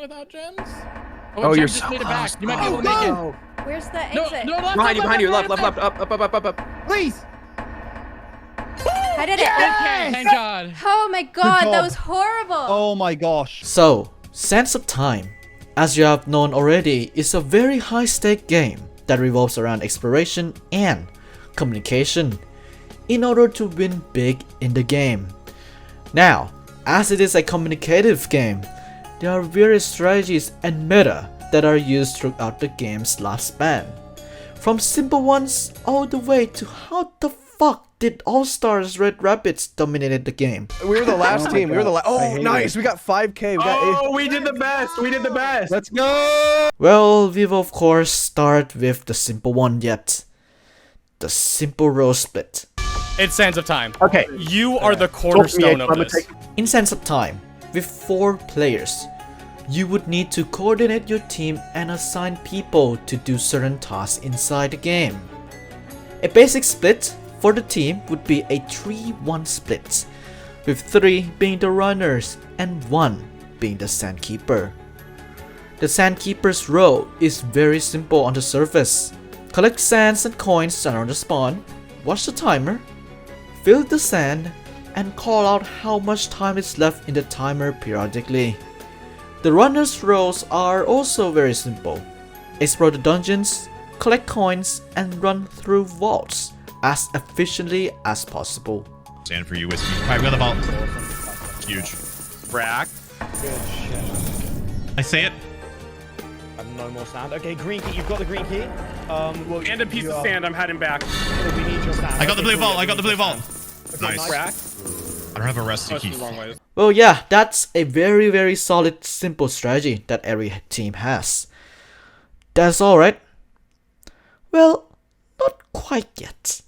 without gems? Oh, Jem you're just so made it back. close. You might be able to make it. Where's the No, exit? no, left, Behind you, left, up. Please. I did it. Okay, thank God. Oh my god, job. that was horrible. Oh my gosh. So, Sands of Time, as you have known already, is a very high-stake game that revolves around exploration and communication in order to win big in the game. Now, as it is a communicative game, there are various strategies and meta that are used throughout the game's lifespan. From simple ones all the way to how the fuck did All-Stars Red Rapids dominated the game. We were the last team. We were the last. I Oh, hate nice. it. We got 5K. We got Oh, we did the best. We did the best. Let's go. Well, we will of course start with the simple one yet. The simple row split. It's Sands of Time. Okay. You are the cornerstone of this. In Sands of Time, with 4 players, you would need to coordinate your team and assign people to do certain tasks inside the game. A basic split for the team would be a 3-1 split, with 3 being the runners and 1 being the sandkeeper. The sandkeeper's role is very simple on the surface. Collect sands and coins around the spawn, watch the timer, fill the sand, and call out how much time is left in the timer periodically. The runner's roles are also very simple. Explore the dungeons, collect coins, and run through vaults as efficiently as possible. Stand for you, Whiskey. Alright, we got the vault. Huge. Rack. Good shit. I say it. No more sand. Okay, green key. You've got the green key. Well, And a piece of sand. I'm heading back. we need your sand. I got the blue vault. I got the blue vault. Nice. Rack. I don't have a rusty Oh, key. it's the wrong way. Well, yeah, that's a very solid simple strategy that every team has. That's alright. Well, not quite yet.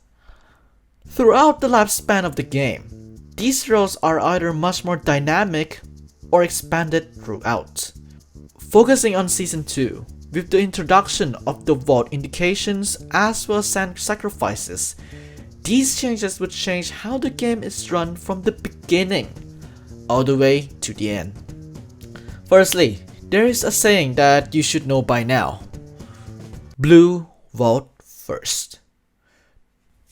Throughout the lifespan of the game, these roles are either much more dynamic or expanded throughout. Focusing on Season 2, with the introduction of the vault indications as well as sand sacrifices, these changes would change how the game is run from the beginning all the way to the end. Firstly, there is a saying that you should know by now. Blue vault first.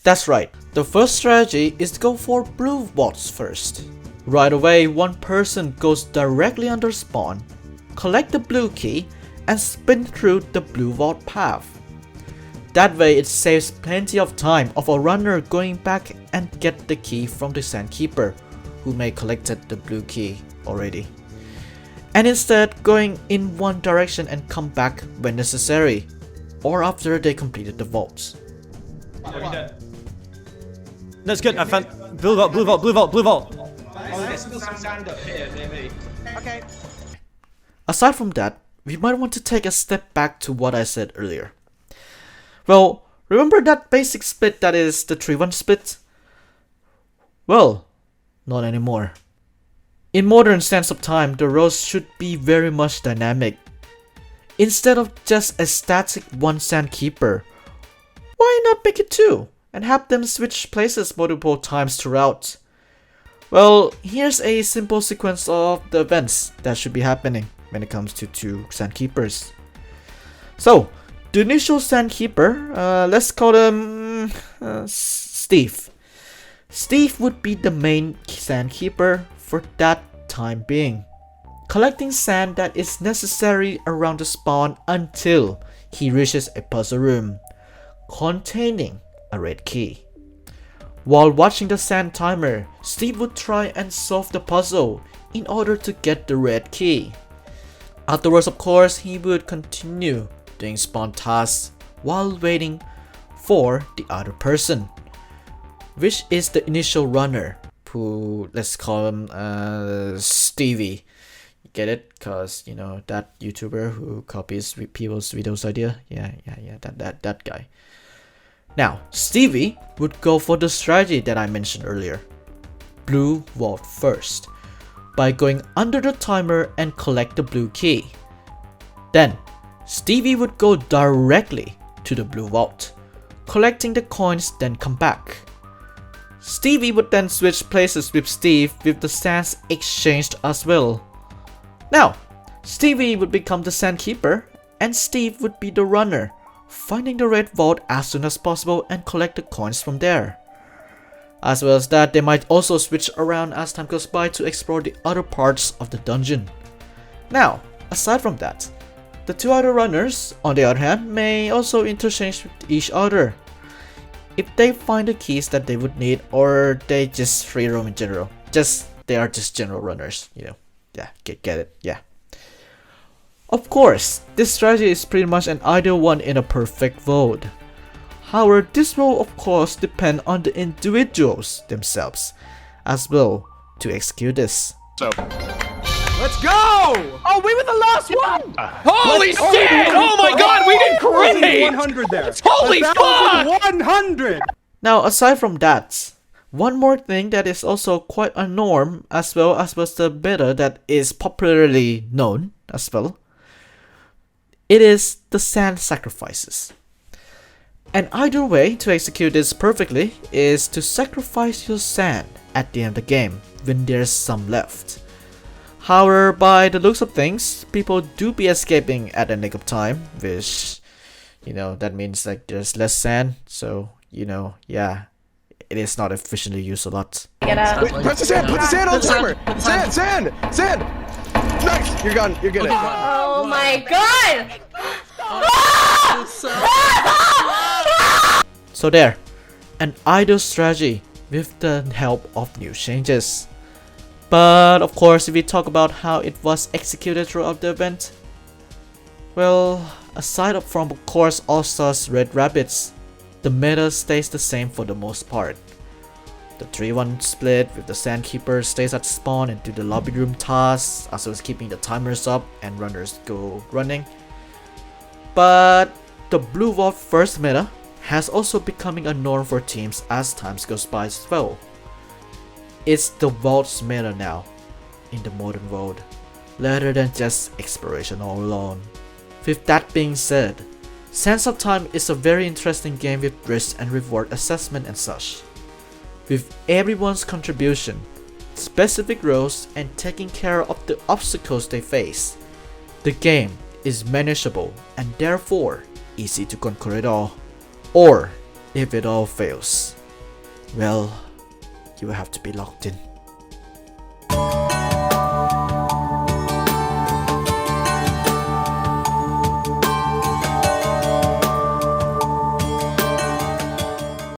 That's right, the first strategy is to go for blue vaults first. Right away, one person goes directly under spawn, collect the blue key, and spin through the blue vault path. That way it saves plenty of time of a runner going back and get the key from the sandkeeper, who may collected the blue key already, and instead going in one direction and come back when necessary, or after they completed the vaults. That's good. I found blue vault. Blue vault. Blue vault. Blue vault. There's still some sand up here near me. Okay. Aside from that, we might want to take a step back to what I said earlier. Well, remember that basic split that is the 3-1 split? Well, not anymore. In modern Sands of Time, the roles should be very much dynamic. Instead of just a static one sandkeeper, why not make it 2 and have them switch places multiple times throughout? Well, here's a simple sequence of the events that should be happening when it comes to 2 sandkeepers. So, the initial sandkeeper, let's call him Steve. Steve would be the main sandkeeper for that time being, collecting sand that is necessary around the spawn until he reaches a puzzle room containing a red key. While watching the sand timer, Steve would try and solve the puzzle in order to get the red key. Afterwards, of course, he would continue doing spawn tasks while waiting for the other person, which is the initial runner, who, let's call him Stevie. You get it? Cause you know that YouTuber who copies people's videos idea? Yeah, that guy. Now, Stevie would go for the strategy that I mentioned earlier. Blue vault first, by going under the timer and collect the blue key. Then, Stevie would go directly to the blue vault, collecting the coins, then come back. Stevie would then switch places with Steve with the sands exchanged as well. Now, Stevie would become the Sandkeeper, and Steve would be the runner, finding the red vault as soon as possible and collect the coins from there. As well as that, they might also switch around as time goes by to explore the other parts of the dungeon. Now, aside from that, the two other runners, on the other hand, may also interchange with each other if they find the keys that they would need, or they just free roam in general. They are just general runners, you know. Yeah, get it? Yeah. Of course, this strategy is pretty much an ideal one in a perfect vote. However, this will of course depend on the individuals themselves as well to execute this. So, Let's go! Oh, we were the last one! Holy shit! Oh my god, we did great! 100 there. Holy fuck! 100! Now, aside from that, one more thing that is also quite a norm as well as was the beta that is popularly known as well. It is the sand sacrifices. And either way to execute this perfectly is to sacrifice your sand at the end of the game when there's some left. However, by the looks of things, people do be escaping at the nick of time, which, you know, that means like there's less sand, so, you know, yeah, it is not efficiently used a lot. Get up. Wait, press the sand on the timer! Sand! Nice! You're gone, you're good. Oh my god! So there, an ideal strategy with the help of new changes. But of course, if we talk about how it was executed throughout the event, well, aside from of course All-Stars Red Rabbits, the meta stays the same for the most part. The 3-1 split with the Sandkeeper stays at spawn and do the lobby room tasks, as well as keeping the timers up and runners go running. But the Blue Vault first meta has also becoming a norm for teams as time goes by as well. It's the Vault's meta now in the modern world, rather than just exploration all alone. With that being said, Sands of Time is a very interesting game with risk and reward assessment and such. With everyone's contribution, specific roles, and taking care of the obstacles they face, the game is manageable and therefore easy to conquer it all. Or if it all fails, well, you have to be locked in.